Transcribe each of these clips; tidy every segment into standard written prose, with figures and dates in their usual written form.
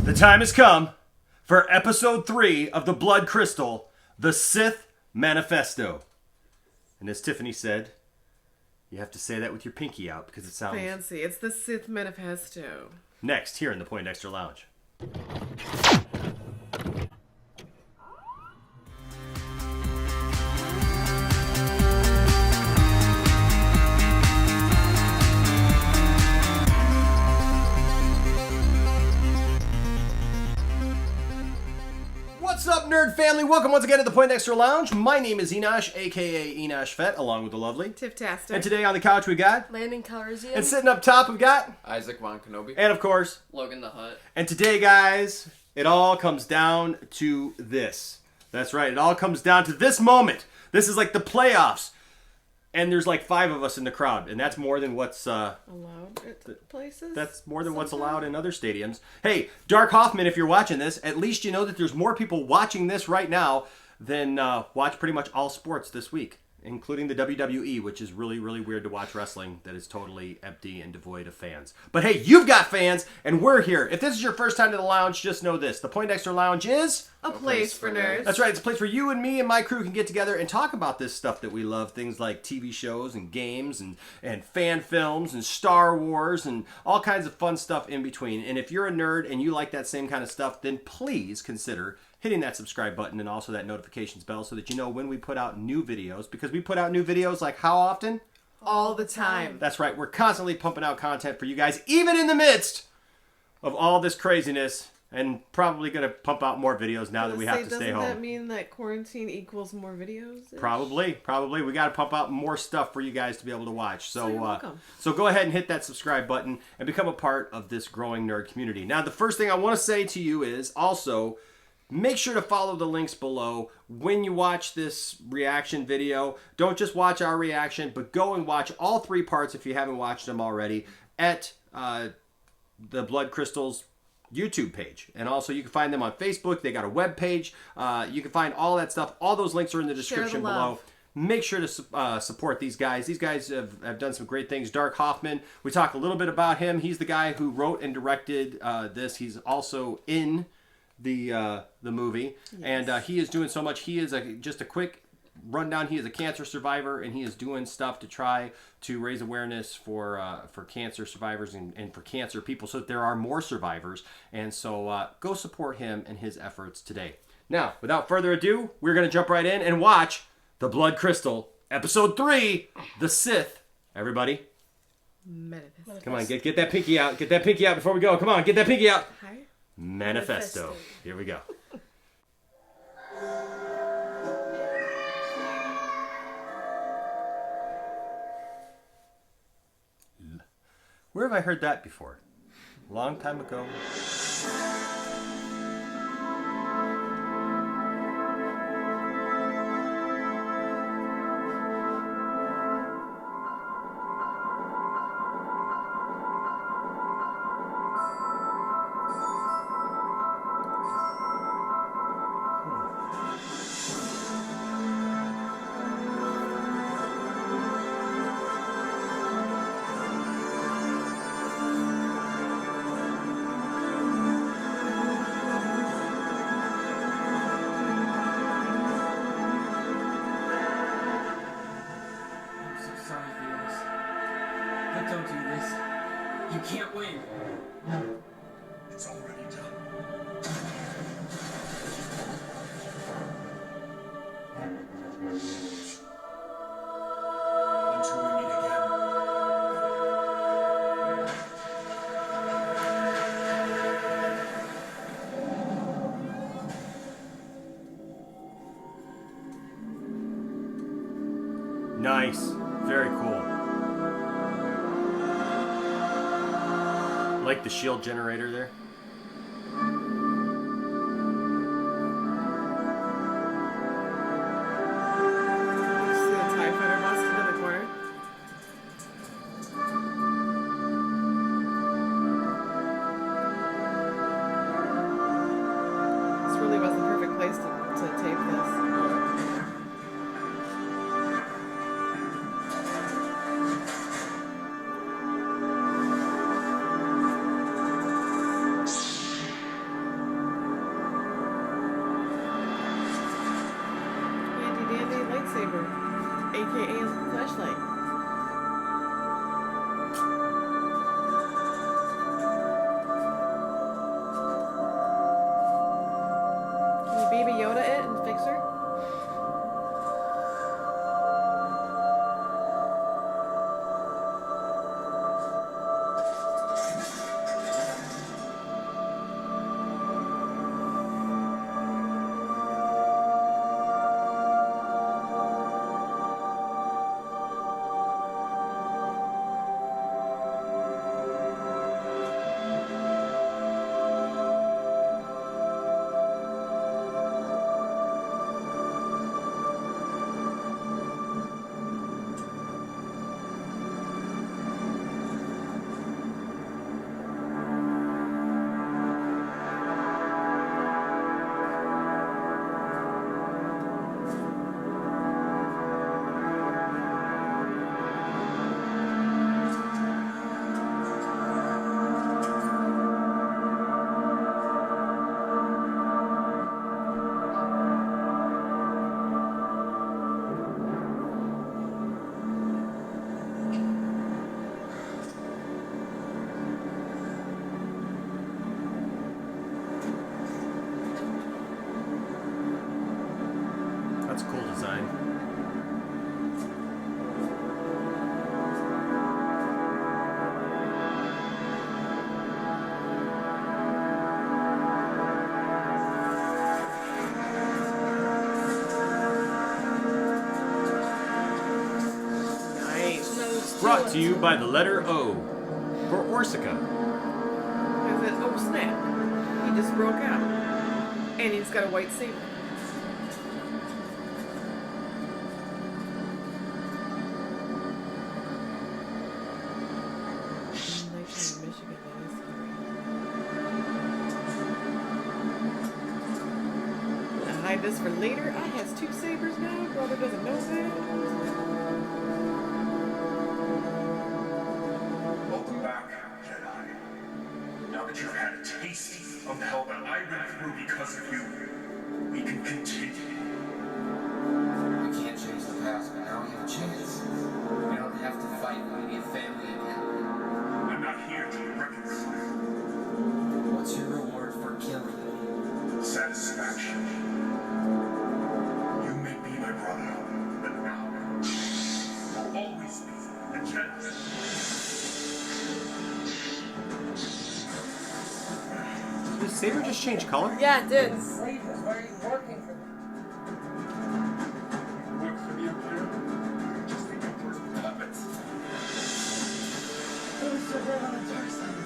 The time has come for episode 3 of the Blood Crystal, the Sith Manifesto. And as Tiffany said, you have to say that with your pinky out because it sounds fancy. It's the Sith Manifesto. Next, here in the Poindexter Lounge. What's up, nerd family? Welcome once again to the Poindexter Lounge. My name is Enosh, aka Enosh Fett, along with the lovely Tiff-tastic. And today on the couch we got Landon Calrissian. And sitting up top we got Isaac Von Kenobi. And of course Logan the Hutt. And today, guys, it all comes down to this. That's right, it all comes down to this moment. This is like the playoffs. And there's like 5 of us in the crowd, and that's more than what's allowed at places. That's more than what's allowed in other stadiums. Hey, Dark Hoffman, if you're watching this, at least you know that there's more people watching this right now than watch pretty much all sports this week, including the WWE, which is really, really weird to watch wrestling that is totally empty and devoid of fans. But hey, you've got fans, and we're here. If this is your first time to the lounge, just know this. The Poindexter Lounge is a place for nerds. That's right. It's a place where you and me and my crew can get together and talk about this stuff that we love. Things like TV shows and games and fan films and Star Wars and all kinds of fun stuff in between. And if you're a nerd and you like that same kind of stuff, then please consider hitting that subscribe button and also that notifications bell so that you know when we put out new videos. Because we put out new videos like how often? All the time. That's right. We're constantly pumping out content for you guys, even in the midst of all this craziness. And probably going to pump out more videos now that we have to stay home. Doesn't that mean that quarantine equals more videos? Probably. We got to pump out more stuff for you guys to be able to watch. So, you're welcome. So go ahead and hit that subscribe button and become a part of this growing nerd community. Now, the first thing I want to say to you is also make sure to follow the links below when you watch this reaction video. Don't just watch our reaction, but go and watch all 3 parts if you haven't watched them already at the Blood Crystal's YouTube page. And also you can find them on Facebook. They got a web page. You can find all that stuff. All those links are in the description below. Make sure to support these guys. These guys have done some great things. Dark Hoffman, we talk a little bit about him. He's the guy who wrote and directed this. He's also in the movie. Yes. And he is doing so much. He is just a quick rundown. He is a cancer survivor, and he is doing stuff to try to raise awareness for cancer survivors and for cancer people so that there are more survivors. And so go support him and his efforts today. Now, without further ado, we're going to jump right in and watch The Blood Crystal, Episode 3, The Sith. Everybody. Manifesto. Come on, get that pinky out. Get that pinky out before we go. Come on, get that pinky out. Hi. Manifesto. Here we go. Where have I heard that before? Long time ago. Don't do this. You can't win. It's already done. Until we meet again. Nice. Very cool. Like the shield generator there. See the TIE fighter busted in the corner? This really was the perfect place to tape this. brought to you by the letter O for Orsica. And then, oh snap, he just broke out. And he's got a white saber. Nighttime in Michigan, that is scary. Gonna hide this for later. I has 2 sabers now. Brother doesn't know that. Welcome back, Jedi. Now that you've had a taste of the hell that I went through because of you, we can continue. We can't change the past, but now we have a chance. We don't have to fight. We be a family again. I'm not here to reconcile. What's your reward for killing me? Satisfaction. You may be my brother, but now you'll always be a Jedi. Did the saber just change color? Yeah, it did. Slavers, why are you working for me? Work for the Empire? Just the Emperor's puppets. It was so bad on the dark side.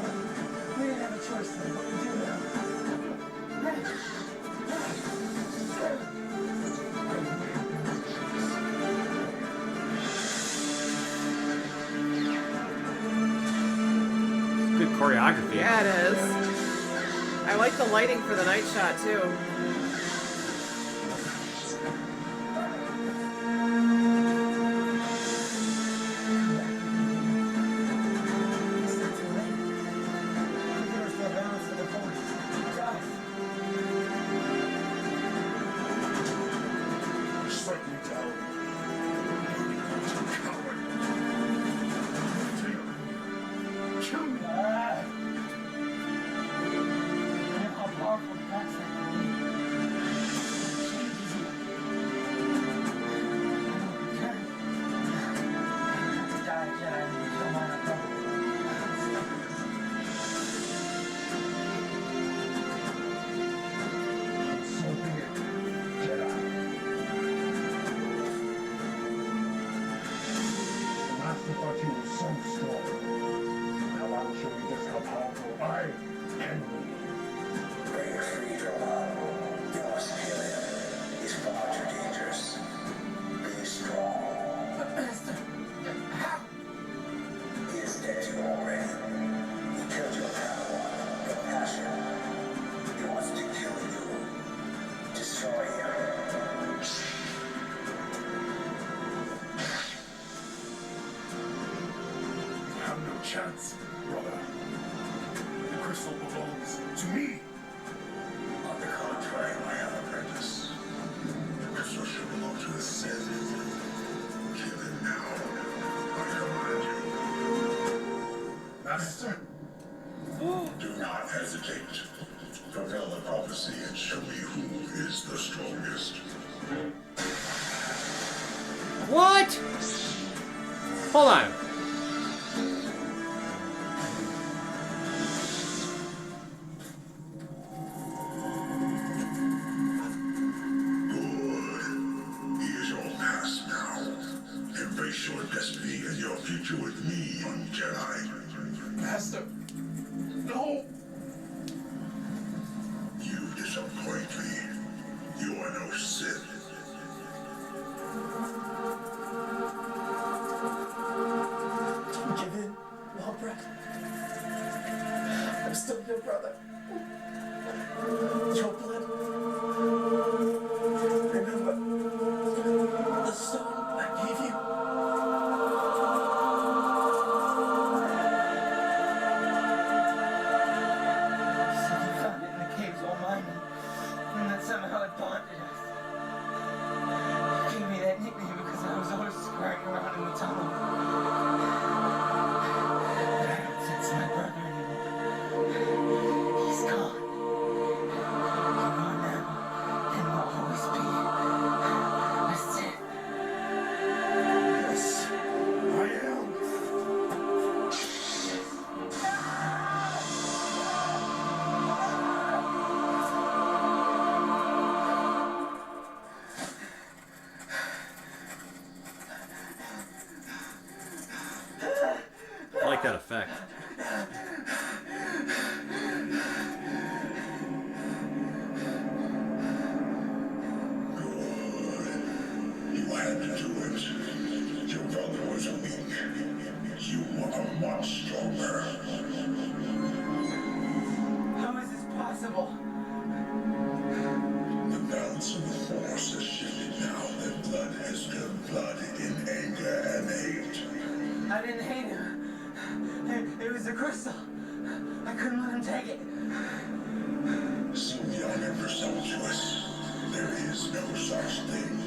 We didn't have a choice then. What we do now? Good choreography. Yeah, it is. I like the lighting for the night shot too. Strike me down. Coward. Kill me. How powerful the dark side can be. Changes you. Turn. Die, Jedi. Show my trouble. So be it, Jedi. The Master thought you were so strong. Now I will show you just how powerful I can be. Bring free to Lalo. You must kill him. He's far too dangerous. Be strong. But Master, how? He is dead already. He killed your Padawan, your passion. He wants to kill you. Destroy him. You have no chance, brother. The crystal belongs to me. On the contrary, my young apprentice. The crystal should belong to the Sith. Kill him now. I command you. Master, Do not hesitate. Fulfill the prophecy and show me who is the strongest. What? Hold on. Good. He is your past now. Embrace your destiny and your future with me, young Jedi. Master, no. You disappoint me. You are no Sith. Give in, Walbrecht. I'm still your brother. Your blood. Remember the stone I gave you? So you found it in the caves all mine, and that somehow it bonded us. You gave me that nickname because I was always scurrying around in the tunnel. But I don't sense my brother anymore. He's gone. crystal. I couldn't let him take it. So beyond your presumptuous, there is no such thing.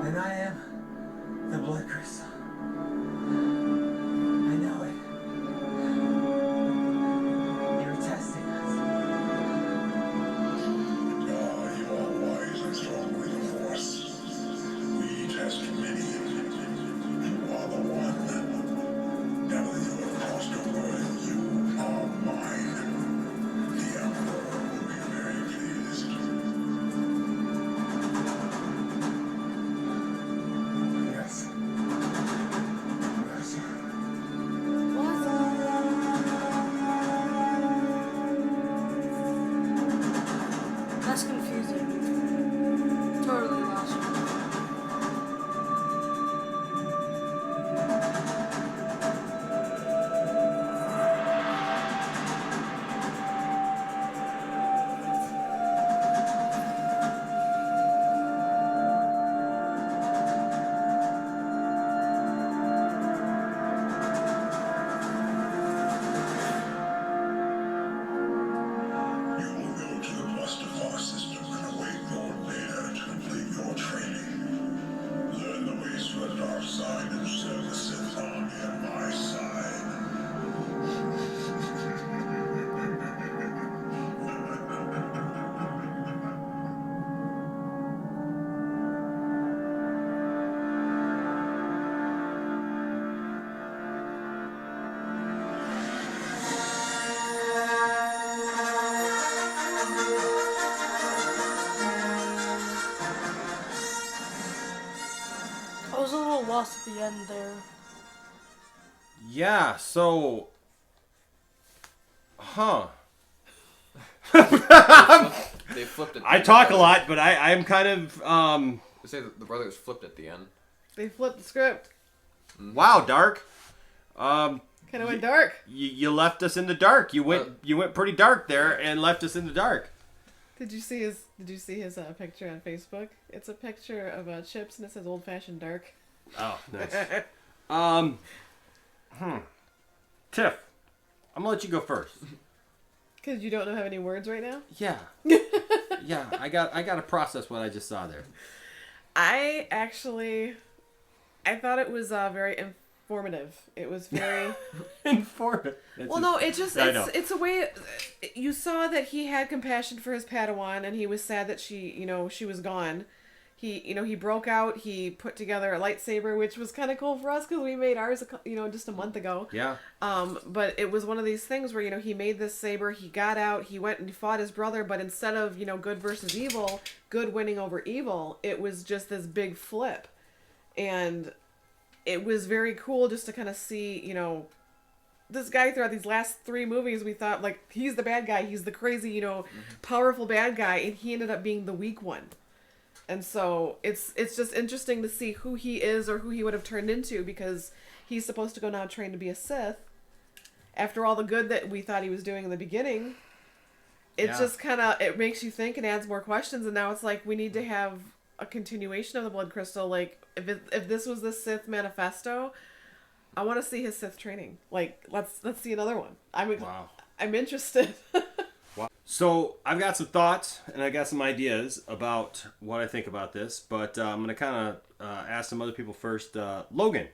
And I am the blood crystal. I know it. You're testing us. Ah, you are wise and strong with the Force. We test many. You are the one. Now that you have crossed over, you are mine. The Emperor will be very pleased. Yes. Yes. That's confusing. Totally lost me. You will go to the Mustafar system and await Lord Vader to complete your training. Learn the ways to the dark side and serve the Sith army at my side. I was a little lost at the end there. Yeah, so... Huh. They flipped it. I talk a lot, but I'm kind of... They say that the brothers flipped at the end. They flipped the script. Wow, Dark. Kind of went dark. You left us in the dark. You went pretty dark there and left us in the dark. Did you see his picture on Facebook? It's a picture of Chips and it says old fashioned dark. Oh, nice. Tiff, I'm gonna let you go first. Because you don't have any words right now? Yeah. Yeah, I got to process what I just saw there. I thought it was very informative. It was very... Informative. Well, no, it's I know. a way... You saw that he had compassion for his Padawan, and he was sad that she was gone. He broke out, he put together a lightsaber, which was kind of cool for us, because we made ours, just a month ago. Yeah. But it was one of these things where, he made this saber, he got out, he went and he fought his brother, but instead of, good versus evil, good winning over evil, it was just this big flip. And it was very cool just to kind of see, this guy throughout these last 3 movies, we thought, like, he's the bad guy, he's the crazy, powerful bad guy, and he ended up being the weak one. And so it's just interesting to see who he is or who he would have turned into, because he's supposed to go now train to be a Sith. After all the good that we thought he was doing in the beginning, it just kind of, it makes you think and adds more questions. And now it's like, we need to have a continuation of the Blood Crystal. Like, if this was the Sith Manifesto, I want to see his Sith training. Like, let's see another one. I'm interested. So I've got some thoughts and I got some ideas about what I think about this, but I'm going to kind of ask some other people first. Logan,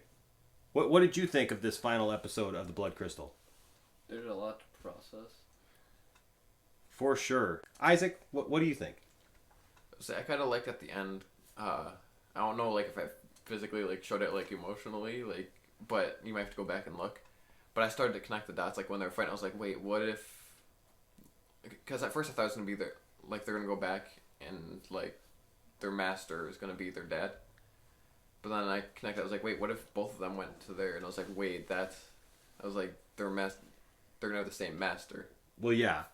what did you think of this final episode of the Blood Crystal? There's a lot to process. For sure. Isaac, what do you think? So I kind of liked at the end. I don't know, like, if I physically showed it emotionally, but you might have to go back and look. But I started to connect the dots, when they were fighting. I was like, wait, what if? Because at first I thought it was gonna be they're gonna go back and their master is gonna be their dad. But then I connected. I was like, wait, what if both of them went to there? And I was like, wait, they're gonna have the same master. Well, yeah.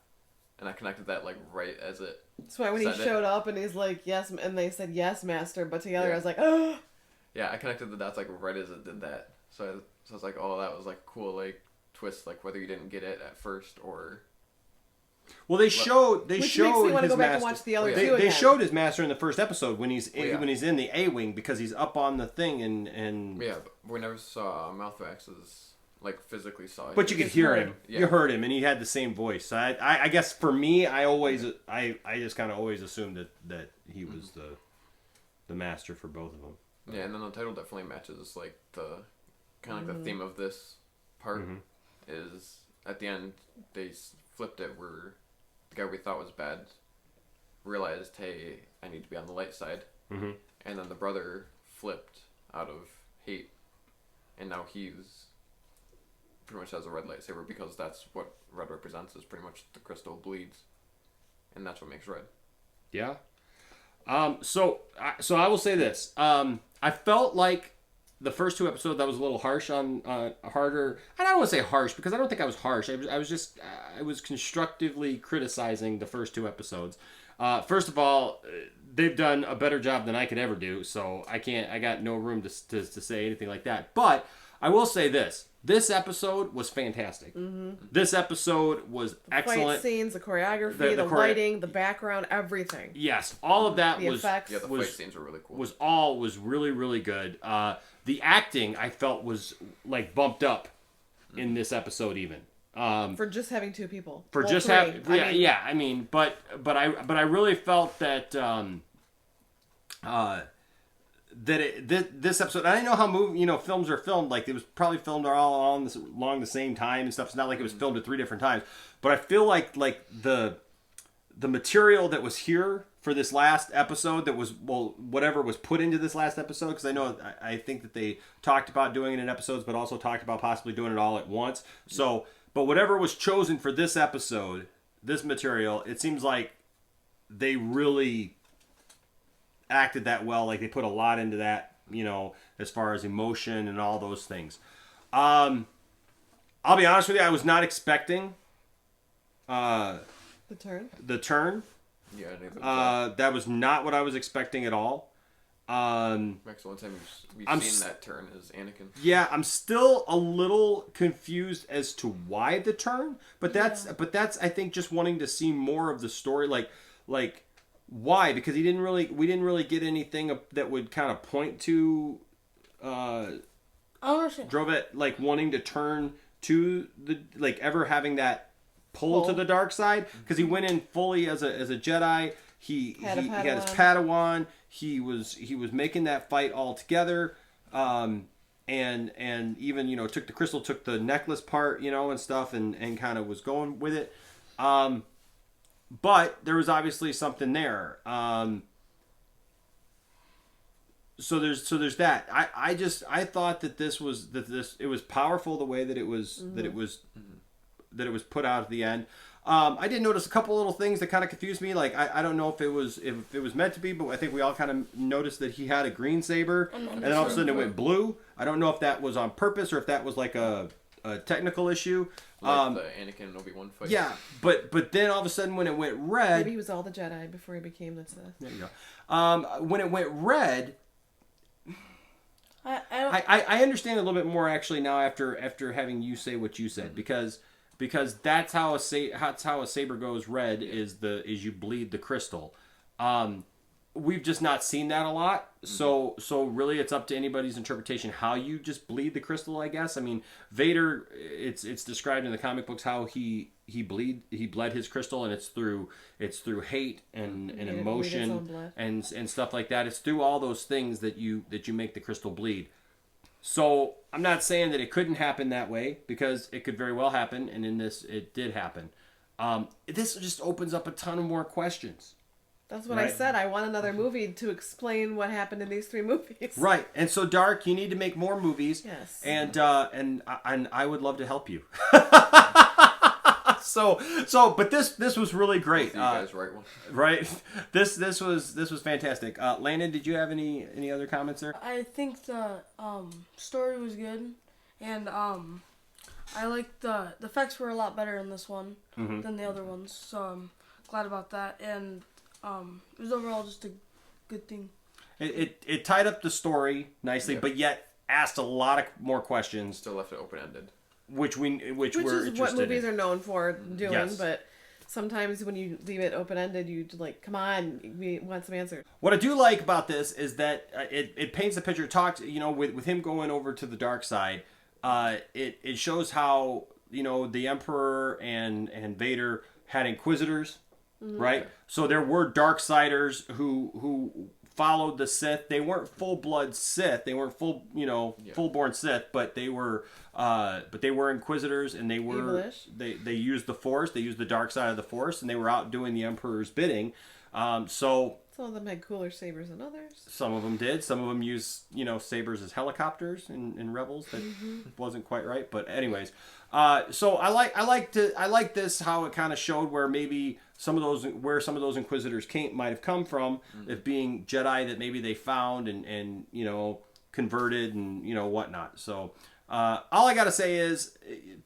And I connected that right as it. That's why when he showed up and he's like, yes, and they said yes, master, but together I was like, oh. Yeah, I connected the dots right as it did that. So I was like, oh, that was cool twist, whether you didn't get it at first or. Well, they showed Which makes me want to go back and watch the other two again. They showed his master in the first episode when he's in the A-wing, because he's up on the thing and Yeah, but we never saw Malthrax's like physically saw it. But you could just hear heard. him. Yeah. You heard him, and he had the same voice. So I guess for me, I just kind of always assumed that he was the master for both of them. Yeah, and then the title definitely matches like the kind of like the theme of this part is at the end they flipped it where the guy we thought was bad realized, hey, I need to be on the light side, and then the brother flipped out of hate, and now he's pretty much has a red lightsaber because that's what red represents, is pretty much the crystal bleeds, and that's what makes red. Yeah. So I will say this. I felt like the first two episodes that was a little harsh on harder. I don't want to say harsh because I don't think I was harsh. I was constructively criticizing the first two episodes. First of all, they've done a better job than I could ever do, so I got no room to say anything like that. But I will say this. This episode was fantastic. This episode was excellent. Fight scenes, the choreography, the lighting, the background, everything. Yes, all of that The was effects. Yeah, the fight scenes were really cool. was really, really good. The acting I felt was like bumped up in this episode even. For just having two people. For Well, just three. having I mean, but I really felt that this episode, I didn't know how films are filmed. Like it was probably filmed all along the same time and stuff. It's not like it was filmed at 3 different times. But I feel like the material that was here for this last episode, that was whatever was put into this last episode, because I think that they talked about doing it in episodes, but also talked about possibly doing it all at once. So, but whatever was chosen for this episode, this material, it seems like they really acted that well. Like they put a lot into that, as far as emotion and all those things. I'll be honest with you, I was not expecting The turn. the turn. Yeah, I think That was not what I was expecting at all. Max, the one time we've seen that turn is Anakin. Yeah, I'm still a little confused as to why the turn, but that's I think just wanting to see more of the story, like why? Because we didn't really get anything that would kind of point to I don't understand. Drovet like wanting to turn to the, like, ever having that pull to the dark side, because he went in fully as a Jedi. He had his Padawan. He was making that fight all together, and even took the crystal, took the necklace part, and stuff, and kind of was going with it. But there was obviously something there. So there's that. I thought that it was powerful the way that it was that it was put out at the end. I did notice a couple little things that kind of confused me. Like I don't know if it was meant to be, but I think we all kind of noticed that he had a green saber, and then all of a sudden it went blue. I don't know if that was on purpose or if that was like a technical issue. Like the Anakin and Obi-Wan fight. Yeah, but then all of a sudden when it went red, Maybe he was all the Jedi before he became the Sith. there you go. When it went red, I understand a little bit more actually now after having you say what you said, because that's how a saber goes red, is you bleed the crystal. We've just not seen that a lot, so really it's up to anybody's interpretation how you just bleed the crystal, I guess. I mean, Vader, it's described in the comic books how he bled his crystal, and it's through hate and emotion and stuff like that. It's through all those things that you make the crystal bleed. So I'm not saying that it couldn't happen that way, because it could very well happen, and in this it did happen. This just opens up a ton of more questions. That's what I said. I want another movie to explain what happened in these 3 movies. Right. And so, Dark, you need to make more movies. Yes. And I would love to help you. But this was really great. You guys write one. Right. This was fantastic. Landon, did you have any other comments there? I think the story was good, and I liked the effects were a lot better in this one than the other ones, so I'm glad about that. And it was overall just a good thing. It tied up the story nicely, but yet asked a lot of more questions. Still left it open-ended. Which we're is interested what movies in. are known for doing, Yes. but sometimes when you leave it open-ended, you like, come on, we want some answers. What I do like about this is that it paints the picture. Talks, with him going over to the dark side. it shows how, you know, the Emperor and Vader had Inquisitors, right? So there were Darksiders who followed the Sith. They weren't full-blood Sith. They weren't full-born Sith, but they were Inquisitors, and they were they used the Force. They used the dark side of the Force, and they were out doing the Emperor's bidding. So some of them had cooler sabers than others. some of them did. Some of them used, you know, sabers as helicopters in Rebels. That wasn't quite right, but anyways. So I like this, how it kind of showed where maybe some of those Inquisitors might have come from, if being Jedi that maybe they found and you know, converted and, you know, whatnot. So all I gotta say is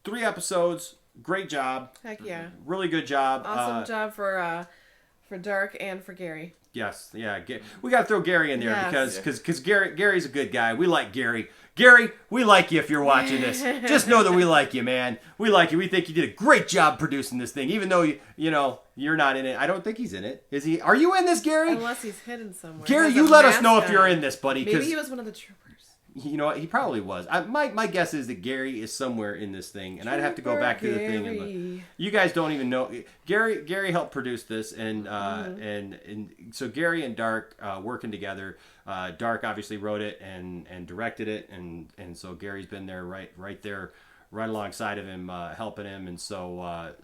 3 episodes, great job. Heck yeah, really good job. Awesome job for Dark and for Gary. Yes, yeah. We got to throw Gary in there Yes. because Gary's a good guy. We like Gary. Gary, we like you if you're watching this. Just know that we like you, man. We like you. We think you did a great job producing this thing, even though you know you're not in it. I don't think he's in it. Is he? Are you in this, Gary? Unless he's hidden somewhere. Gary, As you a let us know if mascot. you're in this, buddy. Maybe he was one of the troopers. You know what? He probably was. My guess is that Gary is somewhere in this thing, and I'd have to go back to the thing. And look. You guys don't even know. Gary helped produce this, and and so Gary and Dark working together. Dark obviously wrote it and directed it, and so Gary's been there right there, right alongside of him, helping him, and so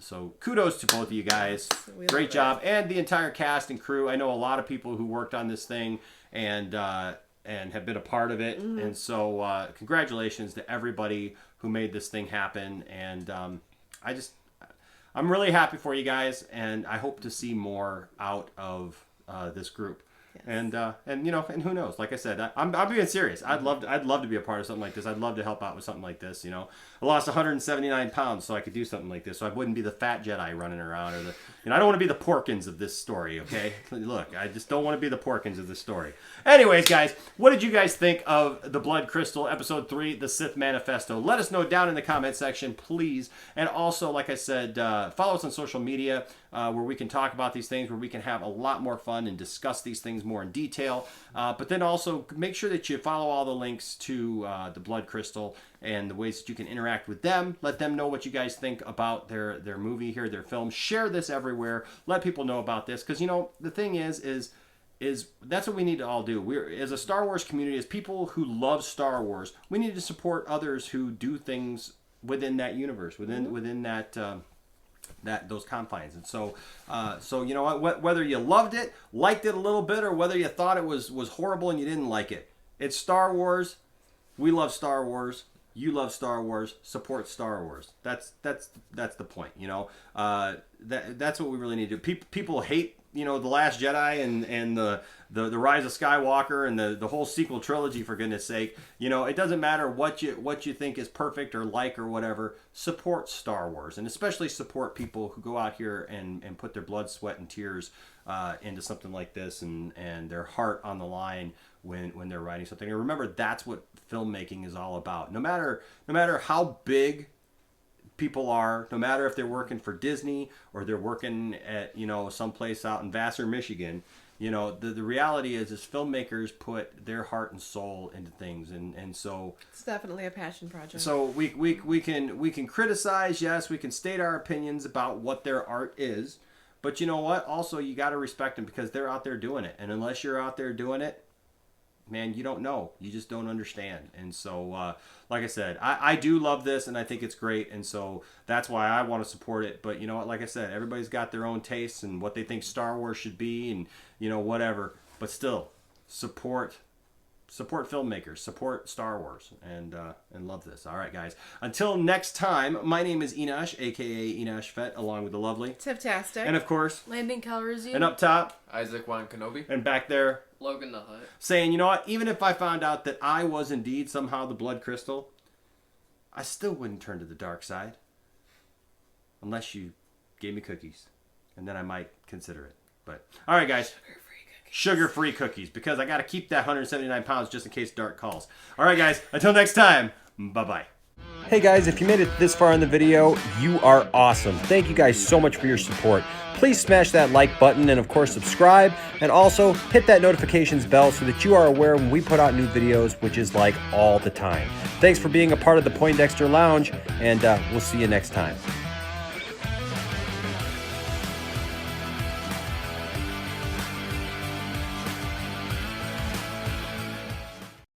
kudos to both of you guys. Great job, and the entire cast and crew. I know a lot of people who worked on this thing, and have been a part of it. And so congratulations to everybody who made this thing happen. And I'm really happy for you guys, and I hope to see more out of this group. Yes. And you know, and who knows? Like I said, I'm being serious. I'd love to be a part of something like this. I'd love to help out with something like this. You know, I lost 179 pounds so I could do something like this. So I wouldn't be the fat Jedi running around, or I don't want to be the Porkins of this story. Okay, look, I just don't want to be the Porkins of this story. Anyways, guys, what did you guys think of the Blood Crystal Episode 3, the Sith Manifesto? Let us know down in the comment section, please. And also, like I said, follow us on social media. Where we can talk about these things, where we can have a lot more fun and discuss these things more in detail. But then also make sure that you follow all the links to the Blood Crystal and the ways that you can interact with them. Let them know what you guys think about their movie here, their film. Share this everywhere. Let people know about this, because you know the thing is that's what we need to all do. We're, as a Star Wars community, as people who love Star Wars, we need to support others who do things within that universe, within that. Those confines. And so you know what, whether you loved it, liked it a little bit, or whether you thought it was horrible and you didn't like it, it's Star Wars. We love Star Wars. You love Star Wars. Support Star Wars. That's the point. You know, that's what we really need to do. People hate, you know, The Last Jedi and the Rise of Skywalker and the whole sequel trilogy, for goodness sake. You know, it doesn't matter what you think is perfect or like or whatever. Support Star Wars, and especially support people who go out here and put their blood, sweat, and tears into something like this, and their heart on the line when they're writing something. And remember, that's what filmmaking is all about. No matter how big people are, no matter if they're working for Disney or they're working at, you know, someplace out in Vassar, Michigan, you know, the reality is filmmakers put their heart and soul into things, and so it's definitely a passion project. So we can criticize, yes, we can state our opinions about what their art is, but you know what? Also, you got to respect them because they're out there doing it, and unless you're out there doing it, man, you don't know. You just don't understand. And so, like I said, I do love this, and I think it's great, and so that's why I want to support it. But you know what? Like I said, everybody's got their own tastes and what they think Star Wars should be, and you know, whatever. But still, support filmmakers, support Star Wars, and love this. All right, guys. Until next time, my name is Enosh, a.k.a. Enosh Fett, along with the lovely Tiftastic. and of course, Landing Calrissian. and up top, Isaac Wan Kenobi. and back there, Logan the Hutt. saying, you know what, even if I found out that I was indeed somehow the Blood Crystal, I still wouldn't turn to the dark side. Unless you gave me cookies. And then I might consider it. But, alright guys. Sugar-free cookies. Because I gotta keep that 179 pounds just in case Dark calls. Alright guys, until next time, bye-bye. Hey guys, if you made it this far in the video, you are awesome. Thank you guys so much for your support. Please smash that like button and of course subscribe, and also hit that notifications bell so that you are aware when we put out new videos, which is like all the time. Thanks for being a part of the Poindexter Lounge, and we'll see you next time.